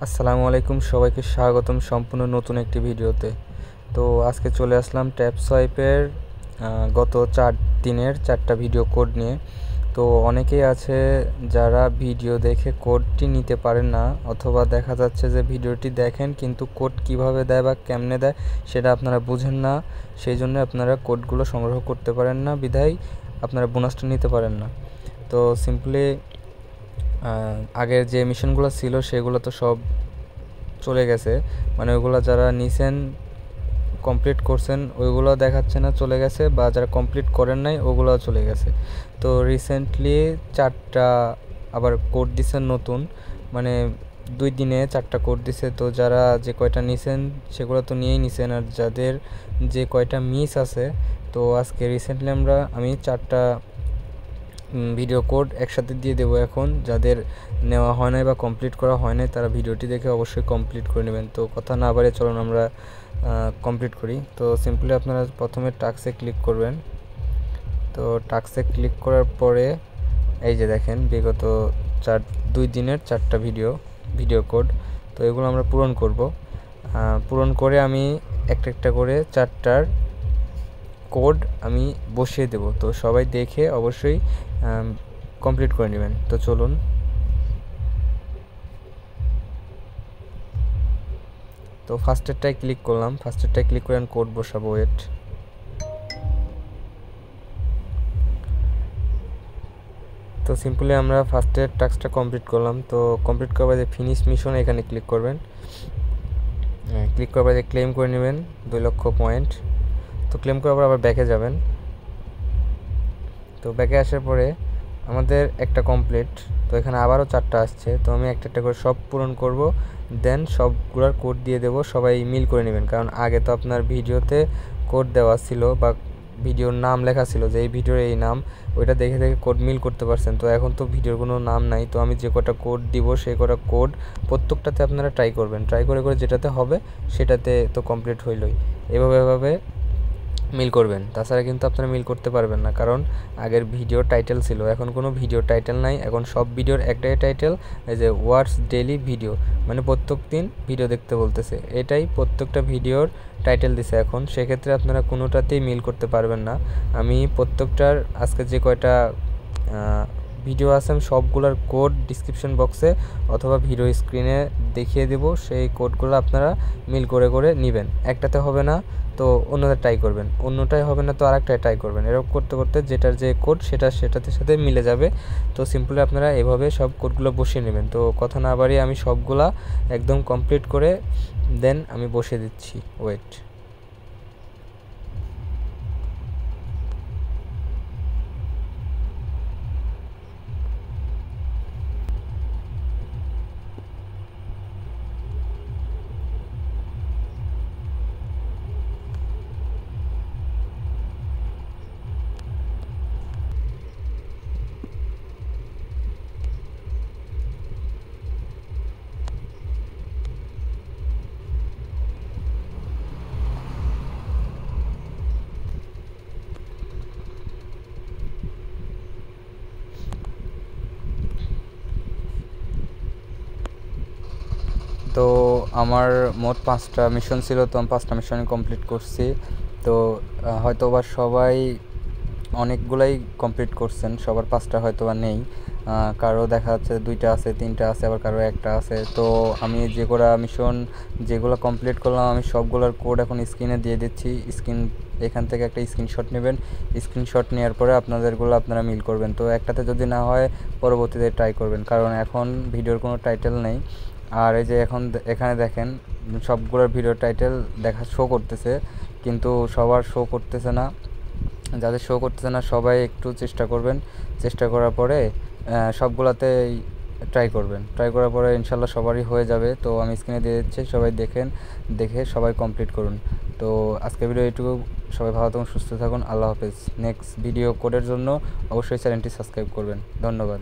আসসালামু আলাইকুম, সবাইকে স্বাগতম সম্পূর্ণ নতুন একটি ভিডিওতে। তো আজকে চলে আসলাম ট্যাপ সোয়াইপের গত 4 দিনের 4টা ভিডিও কোড নিয়ে। তো অনেকেই আছে যারা ভিডিও দেখে কোডটি নিতে পারেন না, অথবা দেখা যাচ্ছে যে ভিডিওটি দেখেন কিন্তু কোড কিভাবে দেয় বা কেমনে দেয় সেটা আপনারা বুঝেন না, সেই জন্য আপনারা কোডগুলো সংগ্রহ করতে পারেন না, বিধায় আপনারা বোনাসটা নিতে পারেন না। তো সিম্পলি আগের যে মিশনগুলো ছিল সেগুলো তো সব চলে গেছে, মানে ওইগুলো যারা নিছেন কমপ্লিট করছেন ওইগুলো দেখাচ্ছে না, চলে গেছে, বা যারা কমপ্লিট করেন নাই ওগুলো চলে গেছে। তো রিসেন্টলি 4টা আবার কোড দিছেন নতুন, মানে 2 দিনে 4টা কোড দিছে। তো যারা যে কয়টা নিছেন সেগুলো তো নিয়েই নিছেন, আর যাদের যে কয়টা মিস আছে, তো আজকে রিসেন্টলি আমি 4টা ভিডিও কোড একসাথে দিয়ে দেবো। এখন যাদের নেওয়া হয় নাই বা কমপ্লিট করা হয় নাই তারা ভিডিওটি দেখে অবশ্যই কমপ্লিট করে নেবেন। তো কথা না বাড়িয়ে চলুন আমরা কমপ্লিট করি। তো সিম্পলি আপনারা প্রথমে টাস্কে ক্লিক করবেন। তো টাস্কে ক্লিক করার পরে এই যে দেখেন বিগত 2 দিনের 4টা ভিডিও কোড, তো এগুলো আমরা পূরণ করে আমি একটা করে 4টার কোড আমি বসিয়ে দেব। তো সবাই দেখে অবশ্যই কমপ্লিট করে নেবেন। তো চলুন। তো ফার্স্টেরটায় ক্লিক করলাম, ফার্স্টেরটায় ক্লিক করে আমি কোড বসাবো। ওয়েট। তো সিম্পলি আমরা ফার্স্টের টাস্কটা কমপ্লিট করলাম। তো কমপ্লিট করার পরে ফিনিশ মিশন এখানে ক্লিক করবেন। ক্লিক করার পরে ক্লেম করে নেবেন 2 লক্ষ পয়েন্ট। তো ক্লেম করার পর আবার ব্যাকে যাবেন। তো ব্যাকে আসার পরে আমাদের একটা কমপ্লিট, তো এখানে আবারও 4টা আসছে। তো আমি একটা করে সব পূরণ করব, দেন সবগুলোর কোড দিয়ে দেব। সবাই মিল করে নেবেন, কারণ আগে তো আপনার ভিডিওতে কোড দেওয়া ছিল বা ভিডিওর নাম লেখা ছিল যে এই ভিডিওর এই নাম, ওইটা দেখে কোড মিল করতে পারছেন। তো এখন তো ভিডিওর কোনো নাম নাই, তো আমি যে কটা কোড দিব সেই কটা কোড প্রত্যেকটাতে আপনারা ট্রাই করবেন, ট্রাই করে যেটাতে হবে সেটাতে তো কমপ্লিট হইলই। এভাবে মিল করবেন, তাছাড়া কিন্তু আপনারা মিল করতে পারবেন না, কারণ আগের ভিডিও টাইটেল ছিল, এখন কোনো ভিডিও টাইটেল নাই। এখন সব ভিডিওর একটাই টাইটেল, এই যে ওয়াটস ডেইলি ভিডিও, মানে প্রত্যেক দিন ভিডিও দেখতে বলতেছে, এটাই প্রত্যেকটা ভিডিওর টাইটেল দিছে। এখন সেক্ষেত্রে আপনারা কোনোটাতেই মিল করতে পারবেন না। আমি প্রত্যেকটার আজকে যে কয়টা ভিডিও আছে আমি সবগুলোর কোড ডিসক্রিপশন বক্সে অথবা ভিডিও স্ক্রিনে দেখিয়ে দেব, সেই কোডগুলো আপনারা মিল করে নেবেন। একটাতে হবে না তো অন্যটা ট্রাই করবেন, অন্যটাই হবে না তো আরেকটাই ট্রাই করবেন। এরকম করতে যেটার যে কোড সেটাতে সাথে মিলে যাবে। তো সিম্পলি আপনারা এভাবে সব কোডগুলো বসিয়ে নেবেন। তো কথা না বাড়িয়ে আমি সবগুলা একদম কমপ্লিট করে দেন আমি বসিয়ে দিচ্ছি। ওয়েট। তো আমার মোট 5টা মিশন ছিল, তো আমি 5টা মিশনই কমপ্লিট করছি। তো হয়তো বা সবাই অনেকগুলাই কমপ্লিট করছেন, সবার 5টা হয়তো বা নেই, কারো দেখা যাচ্ছে 2টা আছে, 3টা আছে, আবার কারো একটা আছে। তো আমি যেগুলো কমপ্লিট করলাম আমি সবগুলোর কোড এখন স্ক্রিনে দিয়ে দিচ্ছি। এখান থেকে একটা স্ক্রিনশট নেবেন, স্ক্রিনশট নেওয়ার পরে আপনারা মিল করবেন। তো একটাতে যদি না হয় পরবর্তীতে ট্রাই করবেন, কারণ এখন ভিডিওর কোনো টাইটেল নেই। আর এই যে এখানে দেখেন সবগুলোর ভিডিও টাইটেল শো করতেছে, কিন্তু সবার শো করতেছে না। যাদের শো করতেছে না সবাই একটু চেষ্টা করবেন, চেষ্টা করার পরে সবগুলাতেই ট্রাই করবেন, ট্রাই করার পরে ইনশাল্লাহ সবারই হয়ে যাবে। তো আমি স্ক্রিনে দিয়ে দিচ্ছি, সবাই দেখে সবাই কমপ্লিট করুন। তো আজকের ভিডিও এইটুকু। সবাই ভালো থাকুন, সুস্থ থাকুন, আল্লাহ হাফেজ। নেক্সট ভিডিও কোডের জন্য অবশ্যই চ্যানেলটি সাবস্ক্রাইব করবেন। ধন্যবাদ।